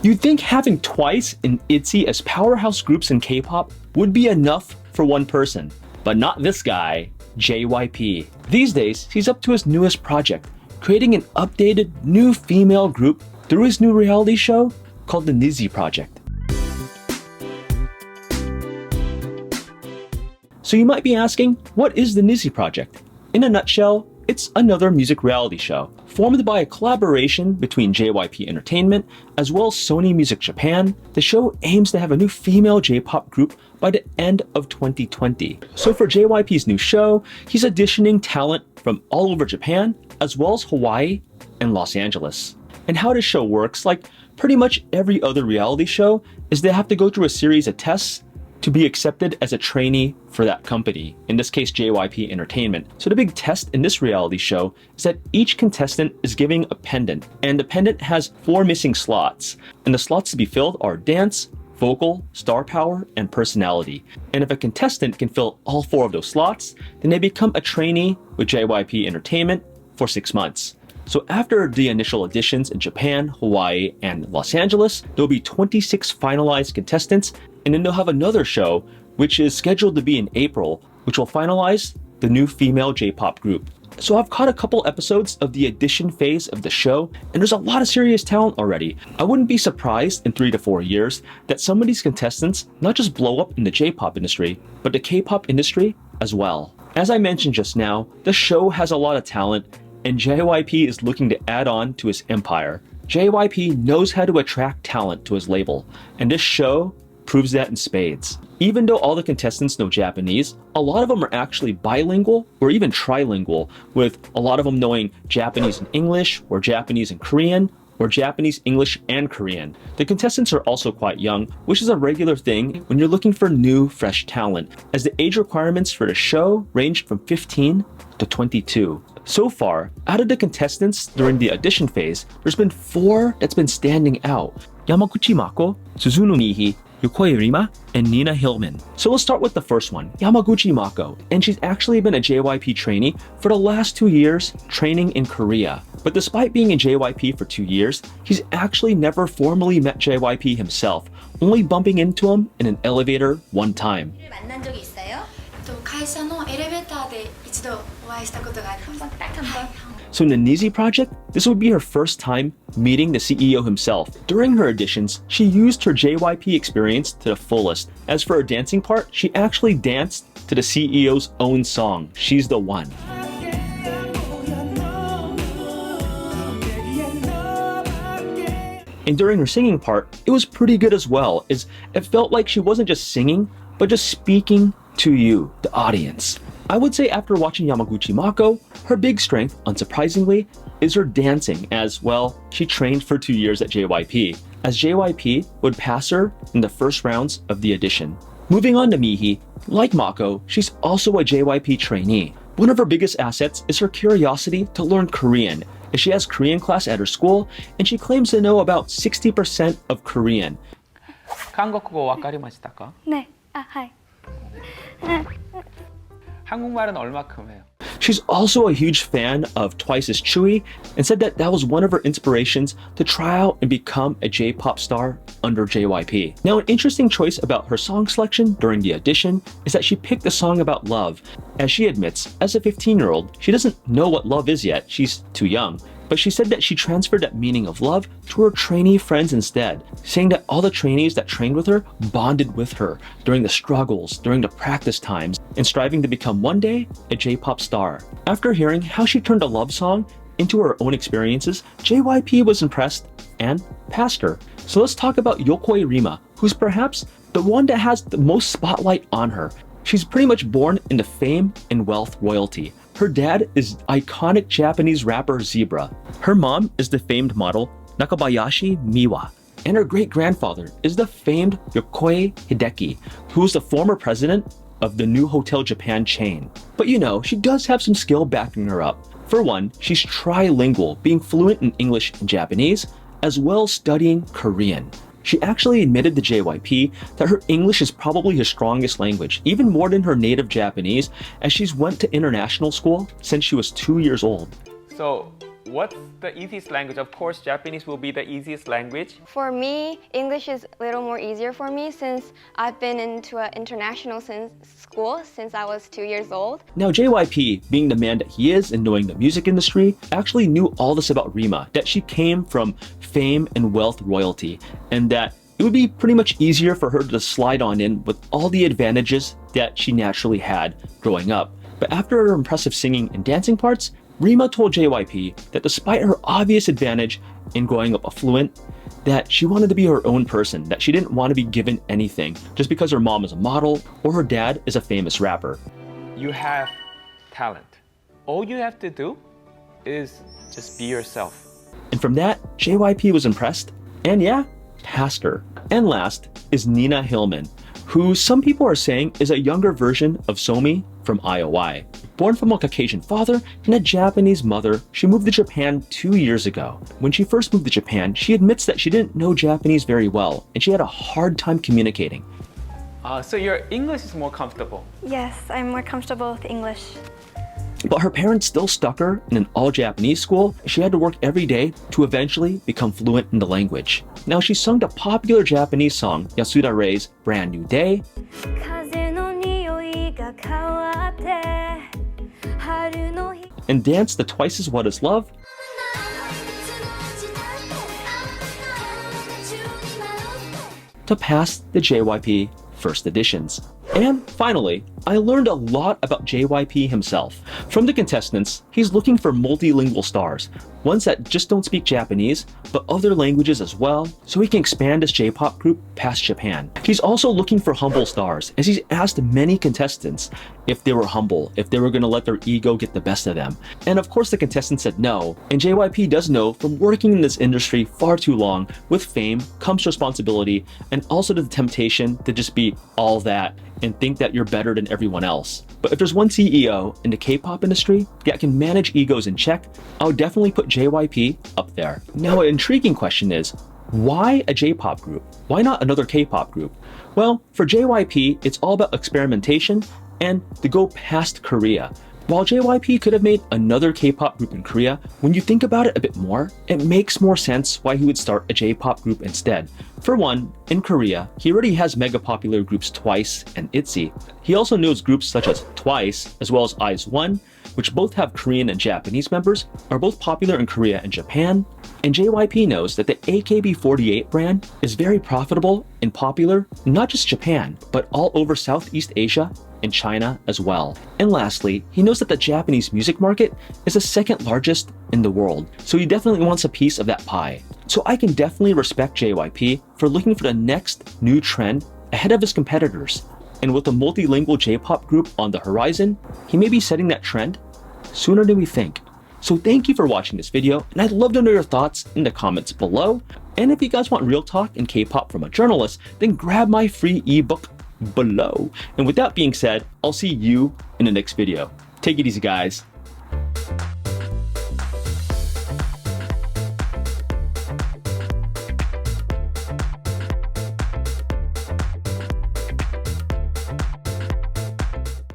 You'd think having TWICE and ITZY as powerhouse groups in K-pop would be enough for one person, but not this guy, JYP. These days, he's up to his newest project, creating an updated new female group through his new reality show called the Nizi Project. So you might be asking, what is the Nizi Project? In a nutshell, it's another music reality show, formed by a collaboration between JYP Entertainment as well as Sony Music Japan. The show aims to have a new female J-pop group by the end of 2020. So for JYP's new show, he's auditioning talent from all over Japan, as well as Hawaii and Los Angeles. And how this show works, like pretty much every other reality show, is they have to go through a series of tests to be accepted as a trainee for that company, in this case JYP Entertainment. So the big test in this reality show is that each contestant is giving a pendant, and the pendant has 4 missing slots. And the slots to be filled are dance, vocal, star power, and personality. And if a contestant can fill all 4 of those slots, then they become a trainee with JYP Entertainment for 6 months. So after the initial auditions in Japan, Hawaii, and Los Angeles, there'll be 26 finalized contestants, and then they'll have another show, which is scheduled to be in April, which will finalize the new female J-pop group. So I've caught a couple episodes of the audition phase of the show, and there's a lot of serious talent already. I wouldn't be surprised in 3 to 4 years that some of these contestants not just blow up in the J-pop industry, but the K-pop industry as well. As I mentioned just now, the show has a lot of talent, and JYP is looking to add on to his empire. JYP knows how to attract talent to his label, and this show proves that in spades. Even though all the contestants know Japanese, a lot of them are actually bilingual or even trilingual, with a lot of them knowing Japanese and English, or Japanese and Korean, or Japanese, English, and Korean. The contestants are also quite young, which is a regular thing when you're looking for new, fresh talent, as the age requirements for the show ranged from 15 to 22. So far, out of the contestants during the audition phase, there's been 4 that's been standing out: Yamaguchi Mako, Suzuno Mihi, Yukoi Rima, and Nina Hillman. So let's start with the first one, Yamaguchi Mako. And she's actually been a JYP trainee for the last 2 years, training in Korea. But despite being in JYP for 2 years, he's actually never formally met JYP himself, only bumping into him in an elevator one time. 만난 적이 있어요? 또 회사의 엘리베이터에 이치도 오아했던 것가 한번. So in the Nizi Project, this would be her first time meeting the CEO himself. During her auditions, she used her JYP experience to the fullest. As for her dancing part, she actually danced to the CEO's own song, She's the One. And during her singing part, it was pretty good as well, as it felt like she wasn't just singing, but just speaking to you, the audience. I would say after watching Yamaguchi Mako, her big strength, unsurprisingly, is her dancing, as well, she trained for 2 years at JYP, as JYP would pass her in the first rounds of the audition. Moving on to Mihi, like Mako, she's also a JYP trainee. One of her biggest assets is her curiosity to learn Korean, as she has Korean class at her school, and she claims to know about 60% of Korean. 한국어 わかりましたか? 네, 하이. 한국말은 얼마큼 해요? She's also a huge fan of TWICE's Chewie and said that that was one of her inspirations to try out and become a J-pop star under JYP. Now, an interesting choice about her song selection during the audition is that she picked a song about love. As she admits, as a 15-year-old, she doesn't know what love is yet, she's too young. But she said that she transferred that meaning of love to her trainee friends instead, saying that all the trainees that trained with her bonded with her during the struggles, during the practice times, and striving to become one day a J-pop star. After hearing how she turned a love song into her own experiences, JYP was impressed and passed her. So let's talk about Yukoi Rima, who's perhaps the one that has the most spotlight on her. She's pretty much born into fame and wealth royalty. Her dad is iconic Japanese rapper Zebra. Her mom is the famed model Nakabayashi Miwa. And her great-grandfather is the famed Yokoi Hideki, who is the former president of the new Hotel Japan chain. But you know, she does have some skill backing her up. For one, she's trilingual, being fluent in English and Japanese, as well as studying Korean. She actually admitted to JYP that her English is probably her strongest language, even more than her native Japanese, as she's went to international school since she was 2 years old. So, what's the easiest language? Of course, Japanese will be the easiest language. For me, English is a little more easier for me since I've been into an international school since I was 2 years old. Now JYP, being the man that he is and knowing the music industry, actually knew all this about Rima, that she came from fame and wealth royalty, and that it would be pretty much easier for her to slide on in with all the advantages that she naturally had growing up. But after her impressive singing and dancing parts, Rima told JYP that despite her obvious advantage in growing up affluent, that she wanted to be her own person, that she didn't want to be given anything just because her mom is a model or her dad is a famous rapper. You have talent. All you have to do is just be yourself. And from that, JYP was impressed, and yeah, passed her. And last is Nina Hillman, who some people are saying is a younger version of Somi from IOI. Born from a Caucasian father and a Japanese mother, she moved to Japan 2 years ago. When she first moved to Japan, she admits that she didn't know Japanese very well, and she had a hard time communicating. So your English is more comfortable. Yes, I'm more comfortable with English. But her parents still stuck her in an all-Japanese school, and she had to work every day to eventually become fluent in the language. Now, she sung the popular Japanese song Yasuda Rei's Brand New Day, and danced the Twice As What Is Love, to pass the JYP first editions. And finally, I learned a lot about JYP himself. From the contestants, he's looking for multilingual stars, ones that just don't speak Japanese, but other languages as well, so he can expand his J-pop group past Japan. He's also looking for humble stars, as he's asked many contestants if they were humble, if they were going to let their ego get the best of them. And of course the contestants said no, and JYP does know from working in this industry far too long, with fame comes responsibility, and also the temptation to just be all that and think that you're better than everyone else. But if there's one CEO in the K-pop industry that can manage egos in check, I would definitely put JYP up there. Now, an intriguing question is, why a J-pop group? Why not another K-pop group? Well, for JYP, it's all about experimentation and to go past Korea. While JYP could have made another K-pop group in Korea, when you think about it a bit more, it makes more sense why he would start a J-pop group instead. For one, in Korea, he already has mega popular groups Twice and ITZY. He also knows groups such as Twice, as well as IZ*ONE, which both have Korean and Japanese members, are both popular in Korea and Japan. And JYP knows that the AKB48 brand is very profitable and popular, not just Japan, but all over Southeast Asia and China as well. And lastly, he knows that the Japanese music market is the second largest in the world, so he definitely wants a piece of that pie. So I can definitely respect JYP for looking for the next new trend ahead of his competitors. And with a multilingual J-pop group on the horizon, he may be setting that trend sooner than we think. So thank you for watching this video, and I'd love to know your thoughts in the comments below. And if you guys want real talk and K-pop from a journalist, then grab my free ebook below. And with that being said, I'll see you in the next video. Take it easy, guys.